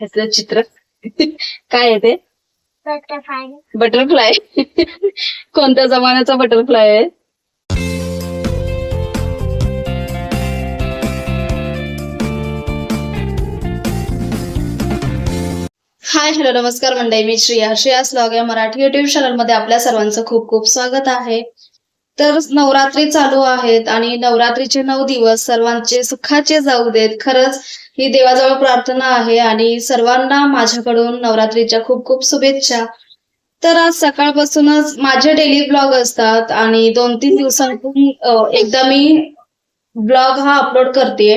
ह्याचं चित्र काय आहे ते? बटरफ्लाय. बटरफ्लाय. कोणत्या जमान्याचा बटरफ्लाय आहे? हाय हॅलो नमस्कार मंडळी, मी श्रेयास व्लॉग या मराठी युट्यूब चॅनल मध्ये आपल्या सर्वांचं खूप खूप स्वागत आहे. तर नवरात्री चालू आहेत आणि नवरात्रीचे 9 दिवस सर्वांचे सुखाचे जाऊ देत. खरंच ही देवाजवळ प्रार्थना आहे आणि सर्वांना माझ्याकडून नवरात्रीच्या खूप खूप शुभेच्छा. तर आज सकाळपासूनच माझे डेली ब्लॉग असतात आणि 2-3 दिवसांतून एकदा मी ब्लॉग हा अपलोड करते.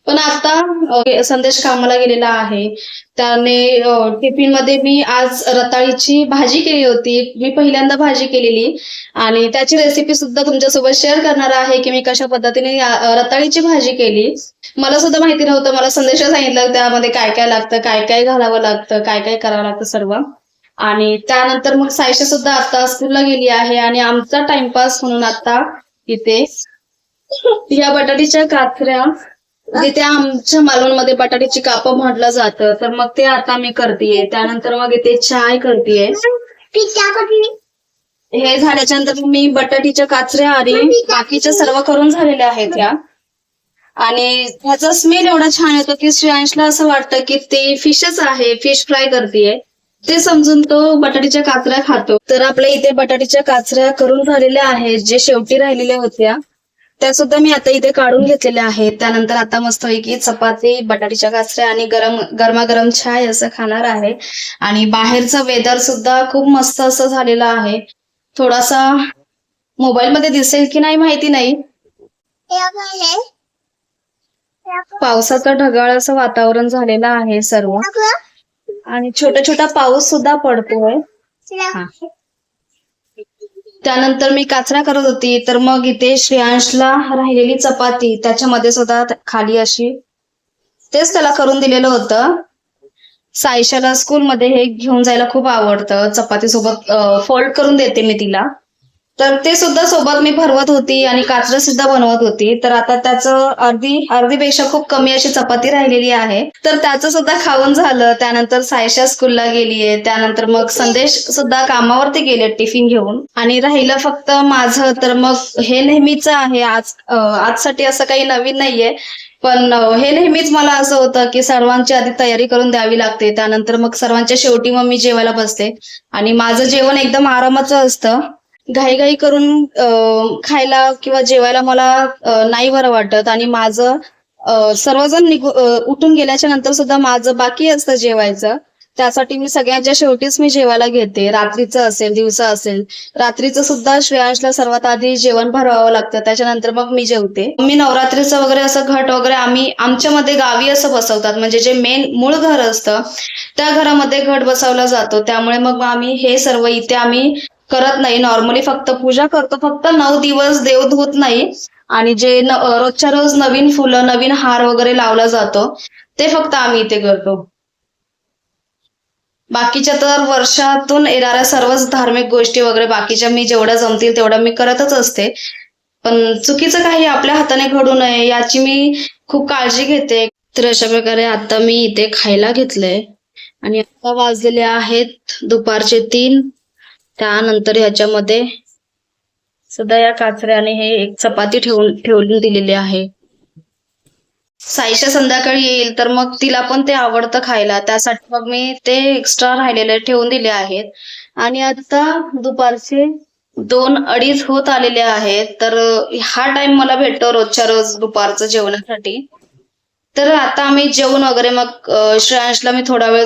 पण आता संदेश कामाला गेलेला आहे. त्याने टिफिन मध्ये मी आज रताळीची भाजी केली होती. मी पहिल्यांदा भाजी केलेली आणि त्याची रेसिपी सुद्धा तुमच्यासोबत शेअर करणार आहे की मी कशा पद्धतीने रताळीची भाजी केली. मला सुद्धा माहिती नव्हतं. मला संदेश सांगितलं त्यामध्ये काय काय लागतं, काय काय घालावं लागतं, काय काय करावं लागतं सर्व. आणि त्यानंतर मग सायशा सुद्धा आता स्कूलला गेली आहे आणि आमचा टाइमपास म्हणून आता इथे या बटाट्याच्या काचऱ्या, जिथे आमच्या मालवणमध्ये बटाट्याची कापं म्हटलं जातं, तर मग ते आता मी करतेय. त्यानंतर मग इथे चाय करतेय. हे झाल्याच्या नंतर मी बटाट्याच्या काचऱ्या आणि बाकीच्या सर्व करून झालेल्या आहेत या. आणि ह्याचा स्मेल एवढा छान येतो की श्रेयांशला असं वाटतं की ते फिशच आहे, फिश फ्राय करतेय ते समजून तो बटाट्याच्या काचऱ्या खातो. तर आपल्या इथे बटाट्याच्या काचऱ्या करून झालेल्या आहेत. जे शेवटी राहिलेल्या होत्या त्या सुद्धा मी आता इथे काढून घेतलेल्या आहेत. त्यानंतर आता मस्तपैकी चपाती, बटाट्याच्या काचऱ्या आणि गरमागरम चाय असं खाणार आहे. आणि बाहेरचं वेदर सुद्धा खूप मस्त असं झालेलं आहे. थोडासा मोबाईल मध्ये दिसेल की नाही माहिती नाही, पावसाचं ढगाळ असं वातावरण झालेलं आहे सर्व आणि छोटा छोटा पाऊस सुद्धा पडतोय. त्यानंतर मी काचऱ्या करत होती तर मग इथे श्रेयांशला राहिलेली चपाती त्याच्यामध्ये सुद्धा खाली अशी तेच त्याला करून दिलेलं होतं. सायशाला स्कूलमध्ये हे घेऊन जायला खूप आवडतं. चपाती सोबत फोल्ड करून देते मी तिला. तर ते सुद्धा सोबत मी भरवत होती आणि काचरं सुद्धा बनवत होती. तर आता त्याचं अर्धीपेक्षा खूप कमी अशी चपाती राहिलेली आहे. तर त्याचं सुद्धा खाऊन झालं. त्यानंतर सायशा स्कूलला गेलीये. त्यानंतर मग संदेश सुद्धा कामावरती गेले टिफिन घेऊन आणि राहिलं फक्त माझं. तर मग हे नेहमीच आहे. आजसाठी असं काही नवीन नाहीये, पण हे नेहमीच मला असं होतं की सर्वांची आधी तयारी करून द्यावी लागते. त्यानंतर मग सर्वांच्या शेवटी मग मी जेवायला बसते आणि माझं जेवण एकदम आरामाचं असतं. घाईघाई करून खायला किंवा जेवायला मला नाही बरं वाटत आणि माझं सर्वजण उठून गेल्याच्या नंतर सुद्धा माझं बाकी असतं जेवायचं. त्यासाठी मी सगळ्यांच्या शेवटीच मी जेवायला घेते. रात्रीचं असेल, दिवसा असेल. रात्रीचं सुद्धा श्रेयांशला सर्वात आधी जेवण भरवावं लागतं, त्याच्यानंतर मग मी जेवते. मी नवरात्रीचं वगैरे असं घट वगैरे आम्ही आमच्यामध्ये गावी असं बसवतात, म्हणजे जे मेन मूळ घर असतं त्या घरामध्ये घट बसवला जातो. त्यामुळे मग आम्ही हे सर्व इथे आम्ही करत नाही. नॉर्मली फक्त पूजा करतो. फक्त 9 दिवस देव धुत नाही आणि जे रोजच्या रोज नवीन फुलं, नवीन हार वगैरे लावला जातो ते फक्त आम्ही इथे करतो. बाकीच्या तर वर्षातून येणाऱ्या सर्वच धार्मिक गोष्टी वगैरे बाकीच्या मी जेवढ्या जमतील तेवढ्या मी करतच असते. पण चुकीचं काही आपल्या हाताने घडू नये याची मी खूप काळजी घेते. तर अशा प्रकारे आता मी इथे खायला घेतलंय आणि आता वाजलेले आहेत दुपारचे 3. त्यानंतर ह्याच्यामध्ये सुद्धा या काचऱ्याने हे एक चपाती ठेवून दिलेली आहे. सायशा संध्याकाळी येईल तर मग तिला पण ते आवडतं खायला, त्यासाठी मग मी ते एक्स्ट्रा राहिलेले ठेवून दिले आहेत. आणि आता दुपारचे 2-2:30 होत आलेले आहेत. तर हा टाइम मला भेटतो रोजच्या रोज दुपारचं जेवणासाठी. तर आता आम्ही जेवण वगैरे मग श्रेयांशला मी थोडा वेळ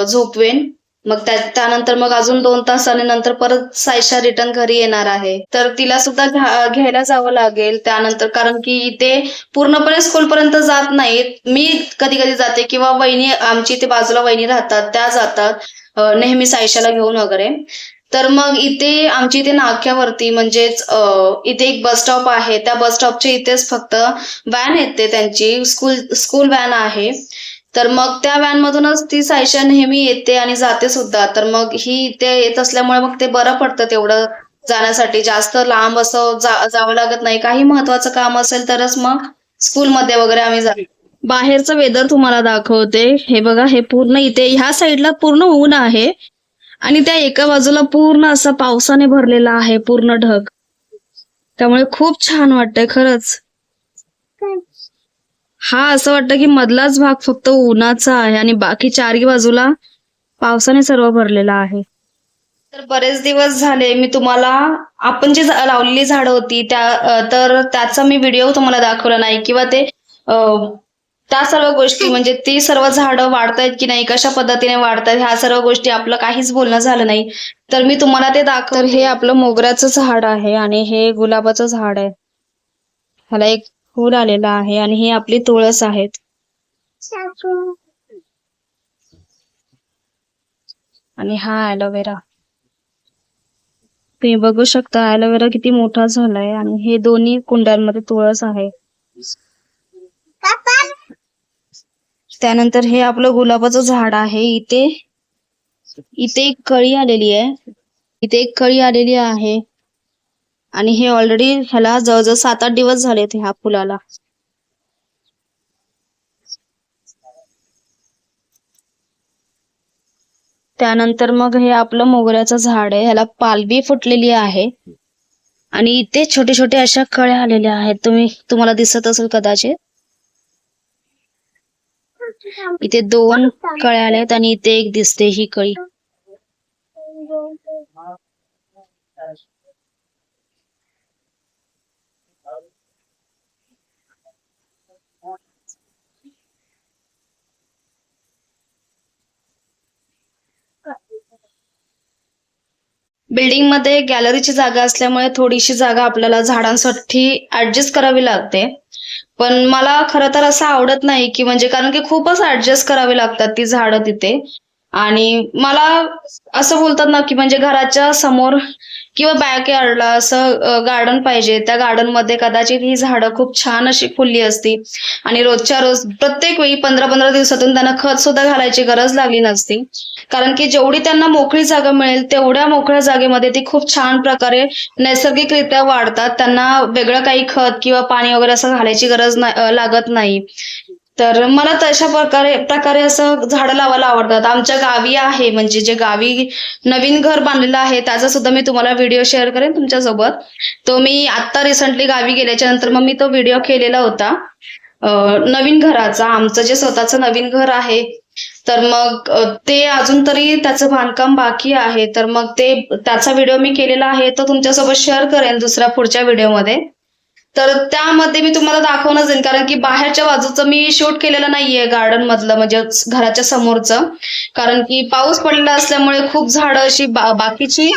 झोपवेन. मग त्यानंतर मग अजून 2 तासाने नंतर परत सायशा रिटर्न घरी येणार आहे. तर तिला सुद्धा घ्यायला जावं लागेल त्यानंतर, कारण की इथे पूर्णपणे स्कूलपर्यंत जात नाहीत. मी कधी कधी जाते किंवा वहिनी, आमची इथे बाजूला वहिनी राहतात, त्या जातात नेहमी सायशाला घेऊन वगैरे. तर मग इथे आमच्या इथे नाक्यावरती म्हणजेच इथे एक बस स्टॉप आहे. त्या बस स्टॉपच्या इथेच फक्त व्हॅन येते, त्यांची स्कूल व्हॅन आहे. तर मग त्या व्हॅन मधूनच ती सायशा नेहमी येते आणि जाते सुद्धा. तर मग ही इथे येत असल्यामुळे मग ते बरं पडतं तेवढं जाण्यासाठी. जास्त लांब असं जावं लागत नाही. काही महत्वाचं काम असेल तरच मग स्कूलमध्ये वगैरे आम्ही जातो. बाहेरचं वेदर तुम्हाला दाखवते. हे बघा, हे पूर्ण इथे ह्या साईडला पूर्ण ऊन आहे आणि त्या एका बाजूला पूर्ण असं पावसाने भरलेला आहे पूर्ण ढग. त्यामुळे खूप छान वाटतंय खरंच. हा असं वाटतं की मधलाच भाग फक्त उन्हाचा आहे आणि बाकी चारही बाजूला पावसाने सर्व भरलेला आहे. तर बरेच दिवस झाले मी तुम्हाला आपण जी लावलेली झाडं होती तर त्याचा मी व्हिडिओ तुम्हाला दाखवला नाही किंवा ते त्या सर्व गोष्टी म्हणजे ती सर्व झाडं वाढतायत की नाही, कशा पद्धतीने वाढतायत, ह्या सर्व गोष्टी आपलं काहीच बोलणं झालं नाही. तर मी तुम्हाला ते तर हे आपलं मोगऱ्याचं झाड आहे आणि हे गुलाबाचं झाड आहे. ह्याला एक फूल आलेलं आहे आणि ही आपली तुळस आहेत. आणि हा ॲलोवेरा. तुम्ही बघू शकता ॲलोवेरा किती मोठा झालाय आणि हे दोन्ही कुंड्यांमध्ये तुळस आहे. त्यानंतर हे आपलं गुलाबाचं झाड आहे. इथे इथे एक कळी आलेली आहे. इथे एक कळी आलेली आहे आणि हे ऑलरेडी ह्याला जवळजवळ 7-8 दिवस झालेत ह्या फुलाला. त्यानंतर मग हे आपलं मोगऱ्याचं झाड आहे. ह्याला पालवी फुटलेली आहे आणि इथे छोटे छोटे अशा कळ्या आलेल्या आहेत. तुम्हाला दिसत असेल कदाचित. इथे 2 कळ्या आल्या आहेत आणि इथे एक दिसते ही कळी. बिल्डिंग मध्ये गॅलरीची जागा असल्यामुळे थोडीशी जागा आपल्याला झाडांसाठी ऍडजस्ट करावी लागते. पण मला खरं तर असं आवडत नाही की म्हणजे कारण की खूपच ऍडजस्ट करावी लागतात ती झाडं तिथे. आणि मला असं बोलतात ना की म्हणजे घराच्या समोर किंवा बॅकयार्डला असं गार्डन पाहिजे. त्या गार्डन मध्ये कदाचित ही झाडं खूप छान अशी फुलली असती आणि रोजच्या रोज प्रत्येक वेळी 15-15 दिवसातून त्यांना खत सुद्धा घालायची गरज लागली नसती. कारण की जेवढी त्यांना मोकळी जागा मिळेल तेवढ्या मोकळ्या जागेमध्ये ती खूप छान प्रकारे नैसर्गिकरित्या वाढतात. त्यांना वेगळं काही खत किंवा पाणी वगैरे असं घालायची गरज लागत नाही. तर मला तशा प्रकारे असं झाडं लावायला आवडतात. आमच्या गावी आहे म्हणजे जे गावी नवीन घर बांधलेलं आहे त्याचा सुद्धा मी तुम्हाला व्हिडिओ शेअर करेन तुमच्यासोबत. तो मी आता रिसेंटली गावी गेल्याच्या नंतर मग मी तो व्हिडिओ केलेला होता नवीन घराचा. आमचं जे स्वतःचं नवीन घर आहे तर मग ते अजून तरी त्याचं बांधकाम बाकी आहे. तर मग त्याचा व्हिडिओ मी केलेला आहे तो तुमच्यासोबत शेअर करेन पुढच्या व्हिडिओमध्ये. तर त्यामध्ये मी तुम्हाला दाखवणच देईन कारण की बाहेरच्या बाजूचं मी शूट केलेलं नाहीये गार्डन मधलं म्हणजे घराच्या समोरचं. कारण की पाऊस पडलेला असल्यामुळे खूप झाडं अशी बाकीची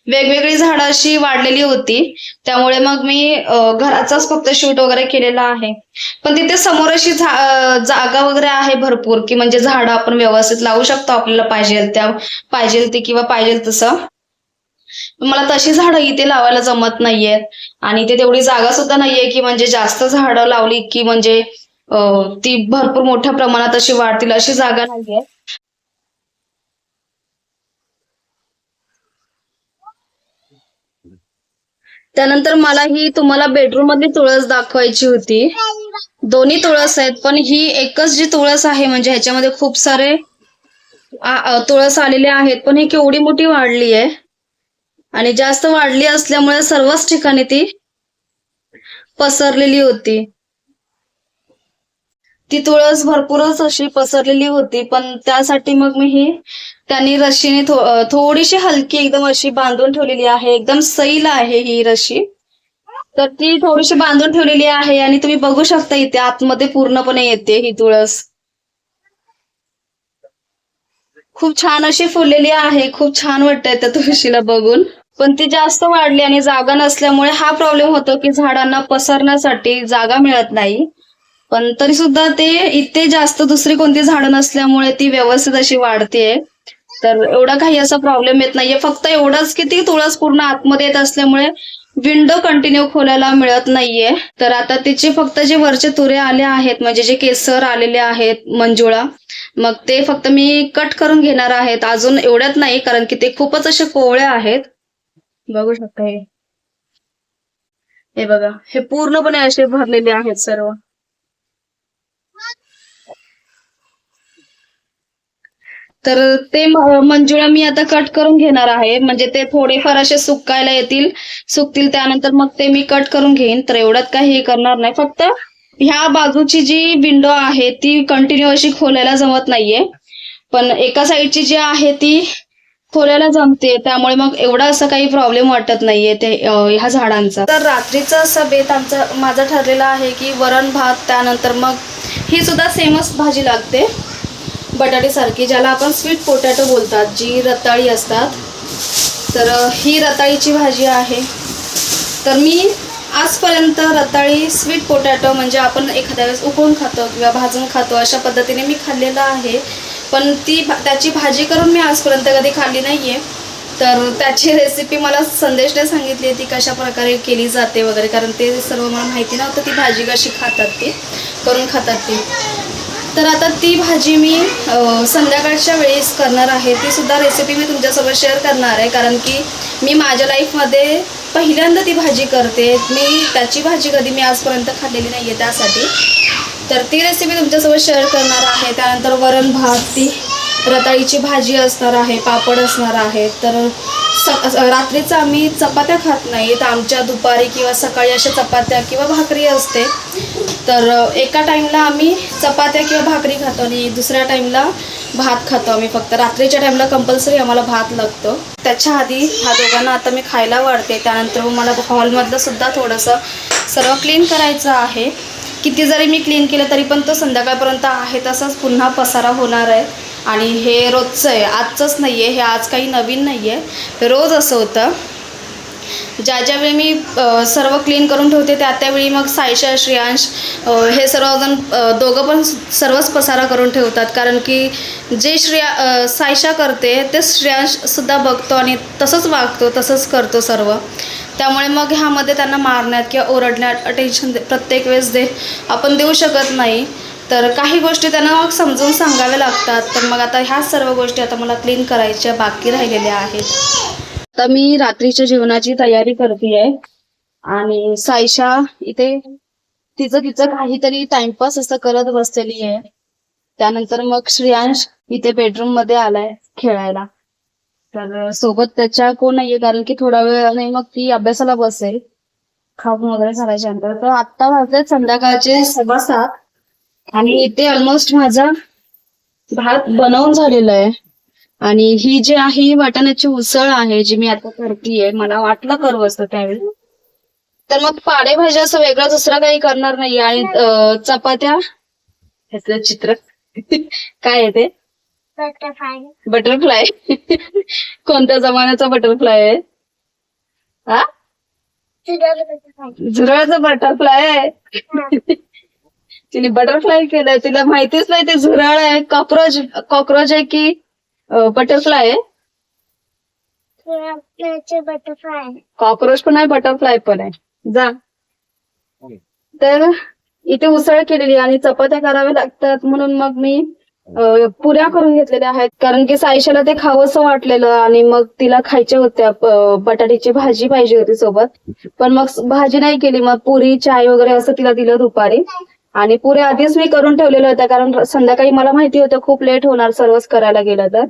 वेगवेगळी झाडं अशी वाढलेली होती. त्यामुळे मग मी घराचाच फक्त शूट वगैरे केलेला आहे. पण तिथे समोर अशी जागा वगैरे आहे भरपूर की म्हणजे झाडं आपण व्यवस्थित लावू शकतो आपल्याला पाहिजे ती किंवा पाहिजे तसं. मला तशी झाडं इथे लावायला जमत नाहीये आणि इथे तेवढी जागा सुद्धा नाहीये की म्हणजे जास्त झाडं लावली की म्हणजे ती भरपूर मोठ्या प्रमाणात अशी वाढतील अशी जागा नाहीये. त्यानंतर मला ही तुम्हाला बेडरूम मधली तुळस दाखवायची होती. दोन्ही तुळस आहेत पण ही एकच जी तुळस आहे म्हणजे ह्याच्यामध्ये खूप सारे तुळस आलेले आहेत पण ही केवढी मोठी वाढली आहे आणि जास्त वाढली असल्यामुळे सर्वच ठिकाणी ती पसरलेली होती. ती तुळस भरपूरच अशी पसरलेली होती पण त्यासाठी मग मी ही त्यांनी रशीने थोडीशी हलकी एकदम अशी बांधून ठेवलेली आहे. एकदम सैल आहे ही रशी. तर ती थोडीशी बांधून ठेवलेली आहे आणि तुम्ही बघू शकता इथे आतमध्ये पूर्णपणे येते ही तुळस. खूप छान अशी फुललेली आहे. खूप छान वाटतंय त्या तुळशीला बघून. पण ती जास्त वाढली आणि जागा नसल्यामुळे हा प्रॉब्लेम होतो की झाडांना पसरण्यासाठी जागा मिळत नाही. पण तरी सुद्धा ते इथे जास्त दुसरी कोणती झाडं नसल्यामुळे ती व्यवस्थित अशी वाढतेय. तर एवढा काही असा प्रॉब्लेम येत नाहीये. फक्त एवढंच की ती तुळस पूर्ण आतमध्ये येत असल्यामुळे विंडो कंटिन्यू खोलायला मिळत नाहीये. तर आता तिचे फक्त जे वरचे तुरे आले आहेत म्हणजे जे केसर आलेले आहेत मंजुळा मग ते फक्त मी कट करून घेणार आहेत. अजून एवढ्यात नाही कारण की ते खूपच असे कोवळे आहेत. बघू शकता हे बघा हे पूर्णपणे असे भरलेले आहेत सर्व. तर ते मंजुळा मी आता कट करून घेणार आहे, म्हणजे ते थोडेफार असे सुकतील त्यानंतर मग ते मी कट करून घेईन. तर एवढ्यात काही हे करणार नाही, फक्त ह्या बाजूची जी विंडो आहे ती कंटिन्यू अशी खोलायला जमत नाहीये, पण एका साईडची जी आहे ती खोलायला जमते, त्यामुळे मग एवढा असं काही प्रॉब्लेम वाटत नाहीये ते ह्या झाडांचा. तर रात्रीचा असा बेत माझा ठरलेला आहे की वरण भात, त्यानंतर मग ही सुद्धा सेमच भाजी लागते बटाटेसारखी, ज्याला आपण स्वीट पोटॅटो बोलतात, जी रताळी असतात. तर ही रताळीची भाजी आहे. तर मी आजपर्यंत रताळी स्वीट पोटॅटो म्हणजे आपण एखाद्या वेळेस उकळून खातो किंवा भाजून खातो अशा पद्धतीने मी खाल्लेलं आहे, पण त्याची भाजी करून मी आजपर्यंत कधी खाल्ली नाहीये. तर त्याची रेसिपी मला संदेशने सांगितली ती कशा प्रकारे केली जाते वगैरे, कारण ते सर्व मला माहिती नव्हतं ती भाजी कशी करून खातात ती. तर आता ती भाजी मी संध्याकाळच्या वेळेस करणार आहे. ती सुद्धा रेसिपी मी तुमच्यासोबत शेअर करणार आहे, कारण की मी माझ्या लाईफमध्ये पहिल्यांदा ती भाजी करते. मी त्याची भाजी कधी मी आजपर्यंत खाल्लेली नाही आहे त्यासाठी. तर ती रेसिपी तुमच्यासोबत शेअर करणार आहे. त्यानंतर वरण भात, ती रताळीची भाजी असणार आहे, पापड असणार आहे. तर रात्रीचं आम्ही चपात्या खात नाही, तर आमच्या दुपारी किंवा सकाळी अशा चपात्या किंवा भाकरी असते. तर एका टाईमला आम्ही चपात्या किंवा भाकरी खातो आणि दुसऱ्या टाईमला भात खातो आम्ही. फक्त रात्रीच्या टाईमला कंपल्सरी आम्हाला भात लागतो. त्याच्या आधी ह्या दोघांना आता मी खायला वाढते. त्यानंतर मग मला हॉलमधलं सुद्धा थोडंसं सर्व क्लीन करायचं आहे. किती जरी मी क्लीन केलं तरी पण तो संध्याकाळपर्यंत आहे तसंच पुन्हा पसारा होणार आहे. आणि हे रोजचं आहे, आजचंच नाही आहे, हे आज काही नवीन नाही आहे, रोज असं होतं. ज्यावेळी मी सर्व क्लीन करून ठेवते त्यावेळी मग सायशा, श्रेयांश हे सर्वजण दोघं पण सर्वच पसारा करून ठेवतात, कारण की जे सायशा करते ते श्रेयांशसुद्धा बघतो आणि तसंच वागतो, तसंच करतो सर्व. त्यामुळे मग ह्यामध्ये त्यांना मारण्यात किंवा ओरडण्यात अटेन्शन प्रत्येक वेळेस आपण देऊ शकत नाही. तर काही गोष्टी त्यांना मग समजून सांगाव्या लागतात. तर मग आता ह्या सर्व गोष्टी आता मला क्लीन करायच्या बाकी राहिलेल्या आहेत. आता मी रात्रीच्या जेवणाची तयारी करते आहे आणि सायशा इथे तिचं काहीतरी टाइमपास असं करत बसलेली आहे. त्यानंतर मग श्रेयांश इथे बेडरूम मध्ये आलाय खेळायला. तर सोबत त्याच्या कोण नाहीये, कारण की थोडा वेळाने मग ती अभ्यासाला बसेल खाऊन वगैरे झाल्याच्या नंतर. तर आत्ता वाजले संध्याकाळचे 7:15 आणि इथे ऑलमोस्ट माझा भात बनवून झालेला आहे. आणि ही जी आहे वाटाण्याची उसळ आहे जी मी आता करतेय. मला वाटलं करू असतं त्यावेळी, तर मग पालेभाज्या असं वेगळं दुसरं काही करणार नाही. आणि चपात्या, ह्याचं चित्र काय आहे ते, बटरफ्लाय. कोणत्या जमान्याचा बटरफ्लाय आहे हा? झुरळाचा बटरफ्लाय आहे. तिने बटरफ्लाय केलंय, तिला माहितीच नाही ते झुरळ आहे, कॉक्रोच आहे की बटरफ्लाय आहे. कॉक्रोच पण आहे, बटरफ्लाय पण आहे. जा. तर इथे उसळ केलेली आणि चपात्या कराव्या लागतात, म्हणून मग मी पुऱ्या करून घेतलेल्या आहेत, कारण की सायशाला ते खावंसं वाटलेलं आणि मग तिला खायच्या होत्या. बटाट्याची भाजी पाहिजे होती सोबत, पण मग भाजी नाही केली. मग पुरी, चाय वगैरे असं तिला दिलं दुपारी. आणि पुऱ्या आधीच मी करून ठेवलेल्या होत्या, कारण संध्याकाळी मला माहिती होतं खूप लेट होणार सर्वच करायला गेलं तर.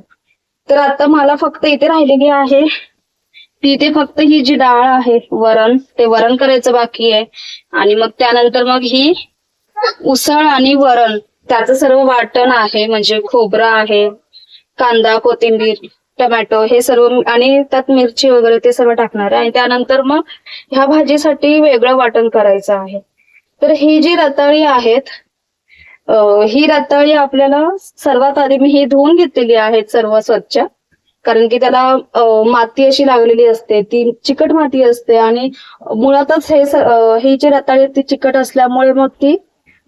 तर आता मला फक्त इथे राहिलेली आहे तिथे फक्त ही जी डाळ आहे वरण, ते वरण करायचं बाकी आहे. आणि मग त्यानंतर मग ही उसळ आणि वरण, त्याचं सर्व वाटण आहे, म्हणजे खोबरं आहे, कांदा, कोथिंबीर, टमॅटो हे सर्व, आणि त्यात मिरची वगैरे ते सर्व टाकणार आहे. आणि त्यानंतर मग ह्या भाजीसाठी वेगळं वाटण करायचं आहे. तर ही जी रताळी आहेत, ही रताळी आपल्याला सर्वात आधी मी ही धुवून घेतलेली आहेत सर्व स्वच्छ, कारण की त्याला माती अशी लागलेली असते, ती चिकट माती असते. आणि मुळातच ही जी रताळी ती चिकट असल्यामुळे मग ती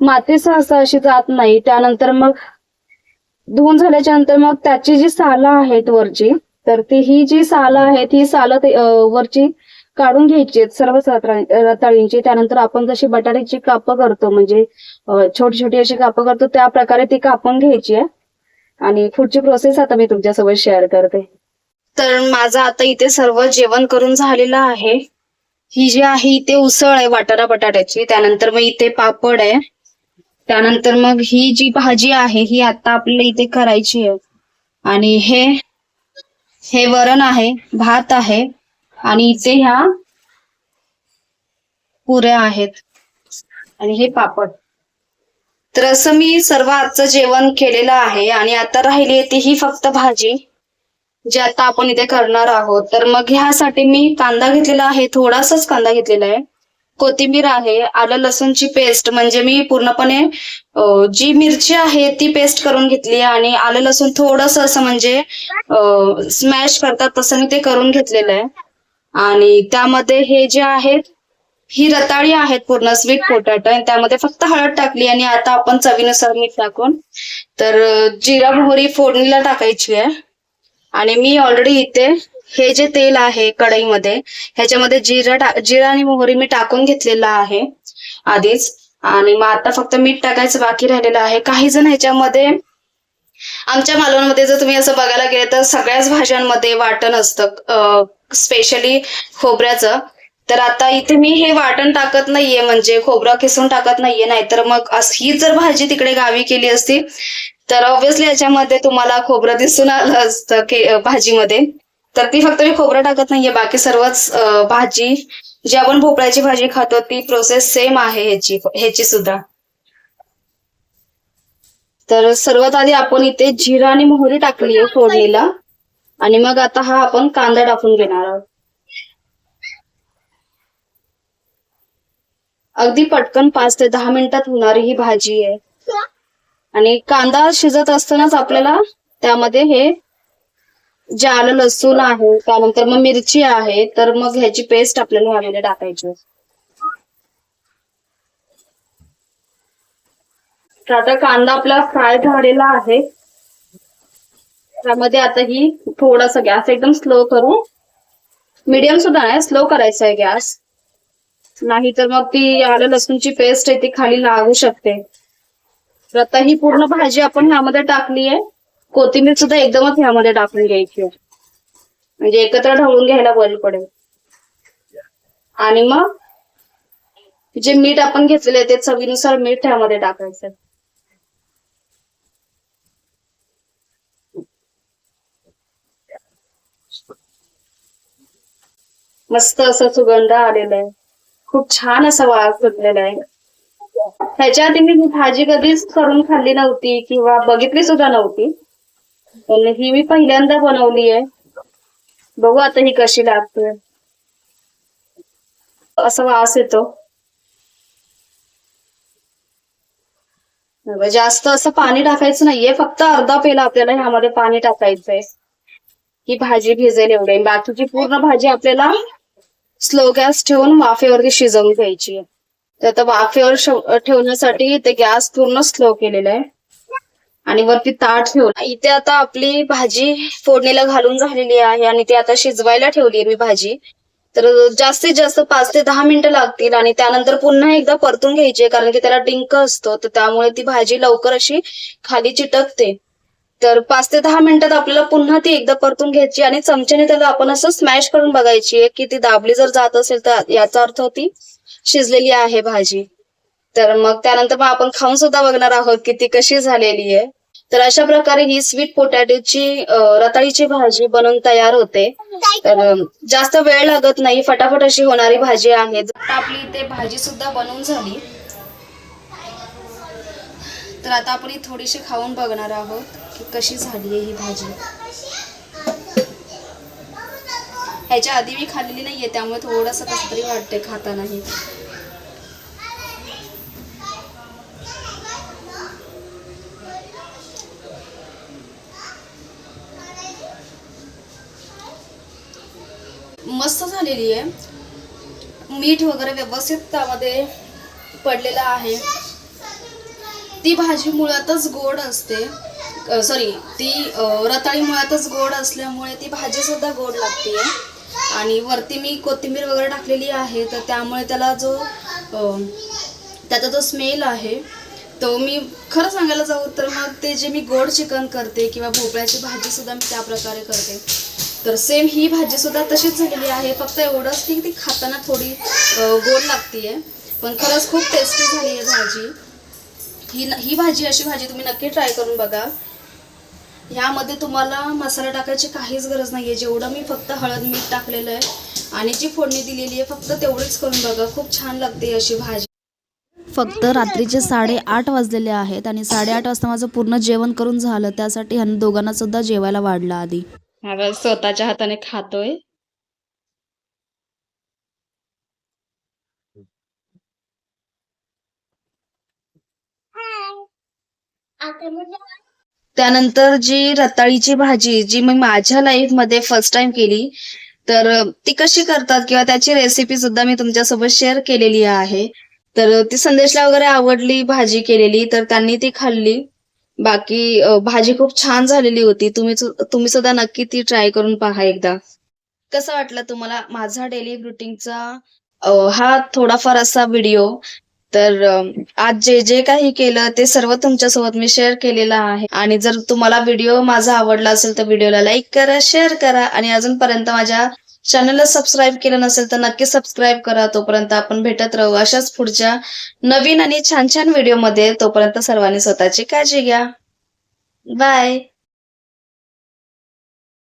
माती सहसा अशी जात नाही. त्यानंतर मग धुवून झाल्याच्या नंतर मग त्याची जी सालं आहेत वरची, तर ही जी सालं आहेत ही सालं वरची काढून घ्यायची सर्व रताळींची. त्यानंतर आपण जशी बटाट्याची कापं करतो, म्हणजे छोटी छोटी अशी कापं करतो, त्या प्रकारे ती कापून घ्यायची आहे. आणि पुढची प्रोसेस आता मी तुमच्यासोबत शेअर करते. तर माझं आता इथे सर्व जेवण करून झालेलं आहे. ही जी आहे इथे उसळ आहे वाटाणा बटाट्याची, त्यानंतर मग इथे पापड आहे, त्यानंतर मग ही जी भाजी आहे ही आता आपल्याला इथे करायची आहे. आणि हे वरण आहे, भात आहे आणि इथे ह्या पुऱ्या आहेत आणि हे पापड. तर असं मी सर्व आजचं जेवण केलेलं आहे आणि आता राहिली आहे ती ही फक्त भाजी, जे आता आपण इथे करणार आहोत. तर मग ह्यासाठी मी कांदा घेतलेला आहे, थोडासाच कांदा घेतलेला आहे, कोथिंबीर आहे, आलं लसूणची पेस्ट म्हणजे मी पूर्णपणे जी मिरची आहे ती पेस्ट करून घेतली आणि आलं लसूण थोडस असं म्हणजे स्मॅश करतात तसं मी ते करून घेतलेलं आहे. आणि त्यामध्ये हे जे आहेत ही रताळी आहेत पूर्ण स्वीट पोटॅटो आणि त्यामध्ये फक्त हळद टाकली आणि आता आपण चवीनुसार मीठ टाकून तर जिरा मोहरी फोडणीला टाकायची आहे. आणि मी ऑलरेडी इथे हे जे तेल आहे कढईमध्ये ह्याच्यामध्ये जिरा आणि मोहरी मी टाकून घेतलेला आहे आधीच. आणि मग आता फक्त मीठ टाकायचं बाकी राहिलेलं आहे. काही जण ह्याच्यामध्ये आमच्या मालवणमध्ये जर तुम्ही असं बघायला गेलं तर सगळ्याच भाज्यांमध्ये वाटण असतं, स्पेशली खोबऱ्याचं. तर आता इथे मी हे वाटण टाकत नाहीये, म्हणजे खोबरं किसून टाकत नाहीये. नाहीतर मग ही जर भाजी तिकडे गावी केली असती तर ऑब्व्हियसली याच्यामध्ये तुम्हाला खोबरं दिसून आलं असतं भाजीमध्ये. तर ती फक्त मी खोबरं टाकत नाहीये, बाकी सर्वच भाजी जी आपण भोपळ्याची भाजी खातो ती प्रोसेस सेम आहे ह्याची सुद्धा. तर सर्वात आधी आपण इथे जिरा आणि मोहरी टाकली आहे फोडणीला आणि मग आता हा आपण कांदा टाकून घेणार आहोत. अगदी पटकन 5 ते 10 मिनिटात होणारी ही भाजी आहे. आणि कांदा शिजत असतानाच आपल्याला त्यामध्ये हे जे आलं लसूण आहे, त्यानंतर मग मिरची आहे, तर मग ह्याची पेस्ट आपल्याला ह्यामध्ये टाकायची. तर आता कांदा आपला फ्राय झालेला आहे. त्यामध्ये आता ही थोडासा गॅस एकदम स्लो करू, मीडियम सुद्धा नाही, स्लो करायचा आहे गॅस, नाही तर मग ती आलं लसूणची पेस्ट आहे ती खाली लागू शकते. तर आता ही पूर्ण भाजी आपण ह्यामध्ये टाकली आहे. कोथिंबीर सुद्धा एकदमच ह्यामध्ये टाकून घ्यायची म्हणजे एकत्र ढवळून घ्यायला बरी पडेल. आणि मग जे मीठ आपण घेतलेलं आहे ते चवीनुसार मीठ ह्यामध्ये टाकायचं. मस्त असं सुगंध आलेला आहे, खूप छान असा वास सुटलेला आहे. ह्याच्या आधी मी भाजी कधीच करून खाल्ली नव्हती किंवा बघितली सुद्धा नव्हती, पण ही मी पहिल्यांदा बनवली आहे. बघू आता ही कशी लागते. असा वास येतो. जास्त असं पाणी टाकायचं नाहीये, फक्त अर्धा पेला आपल्याला ह्यामध्ये पाणी टाकायचंय ही भाजी भिजेल एवढे. बाकीची पूर्ण भाजी आपल्याला स्लो गॅस ठेवून वाफेवरती शिजवून घ्यायची आहे. तर आता वाफेवर ठेवण्यासाठी ते गॅस पूर्ण स्लो केलेला आहे आणि वरती ताट ठेवलं. इथे आता आपली भाजी फोडणीला घालून झालेली आहे आणि ती आता शिजवायला ठेवली आहे मी भाजी. तर जास्तीत जास्त 5 ते 10 मिनिटं लागतील आणि त्यानंतर पुन्हा एकदा परतून घ्यायची कारण की त्याला डिंक असतो, तर त्यामुळे ती भाजी लवकर अशी खाली चिटकते. तर 5 ते 10 मिनिटात आपल्याला पुन्हा ती एकदा परतून घ्यायची आणि चमच्याने त्याला आपण असं स्मॅश करून बघायची की ती दाबली जर जात असेल तर याचा अर्थ ती शिजलेली आहे भाजी. तर मग त्यानंतर मग आपण खाऊन सुद्धा बघणार आहोत की ती कशी झालेली आहे. तर अशा प्रकारे ही स्वीट पोटॅटोची रताळीची भाजी बनवून तयार होते. तर जास्त वेळ लागत नाही, फटाफट अशी होणारी भाजी आहे. आपली इथे भाजी सुद्धा बनवून झाली, तर आता आपण ही थोडीशी खाऊन बघणार आहोत की कशी झाली आहे ही भाजी. ह्याच्या आधी मी खाल्लेली नाहीये त्यामुळे थोडंसं कसं तरी वाटते खातानाही. मस्त झालेली आहे, मीठ वगैरे व्यवस्थित त्यामध्ये पडलेलं आहे. ती भाजी मुळातच गोड असते, ती रताळी मुळातच गोड असल्यामुळे ती भाजी सुद्धा गोड लागते. आणि वरती मी कोथिंबीर वगैरे टाकलेली आहे, तर त्यामुळे त्याला त्याचा जो स्मेल आहे तो मी खरं सांगायला जाऊ तर मग ते जे मी गोड चिकन करते किंवा भोपळ्याची भाजी सुद्धा मी त्या प्रकारे करते, तर सेम ही भाजी सुद्धा तशीच झालेली आहे. फक्त एवढंच की ती खाताना थोडी गोड लागतीये, पण खरंच खूप टेस्टी झाली आहे भाजी. ही भाजी अशी भाजी तुम्ही नक्की ट्राय करून बघा. ह्यामध्ये तुम्हाला मसाला टाकायची काहीच गरज नाहीये. जेवढं मी फक्त हळद मीठ टाकलेलं आहे आणि जी फोडणी दिलेली आहे फक्त तेवढीच करून बघा. खूप छान लागते अशी भाजी. फक्त रात्रीचे 8:30 वाजलेले आहेत आणि 8:30 वाजता माझं पूर्ण जेवण करून झालं. त्यासाठी ह्यांना दोघांना सुद्धा जेवायला वाढलं आधी. हा बघ, स्वतःच्या हाताने खातोय. त्यानंतर जी रताळीची भाजी जी मी माझ्या लाईफ मध्ये फर्स्ट टाइम केली, तर ती कशी करतात किंवा त्याची रेसिपी सुद्धा मी तुमच्यासोबत शेअर केलेली आहे. तर ती संदेशला वगैरे आवडली भाजी केलेली, तर त्यांनी ती खाल्ली. बाकी भाजी खूप छान झालेली होती. तुम्ही सुद्धा नक्की ती ट्राय करून पहा एकदा. कसं वाटलं तुम्हाला माझा डेली रुटीनचा हा थोडाफार असा व्हिडिओ? तर आज जे जे काही केलं ते सर्व तुमच्यासोबत मी शेअर केलेलं आहे. आणि जर तुम्हाला व्हिडिओ माझा आवडला असेल तर व्हिडिओला लाईक करा, शेअर करा आणि अजूनपर्यंत माझ्या चॅनलला सबस्क्राईब केलं नसेल तर नक्की सबस्क्राईब करा. तोपर्यंत आपण भेटत राहू अशाच पुढच्या नवीन आणि छान छान व्हिडिओमध्ये. तोपर्यंत सर्वांनी स्वतःची काळजी घ्या. बाय.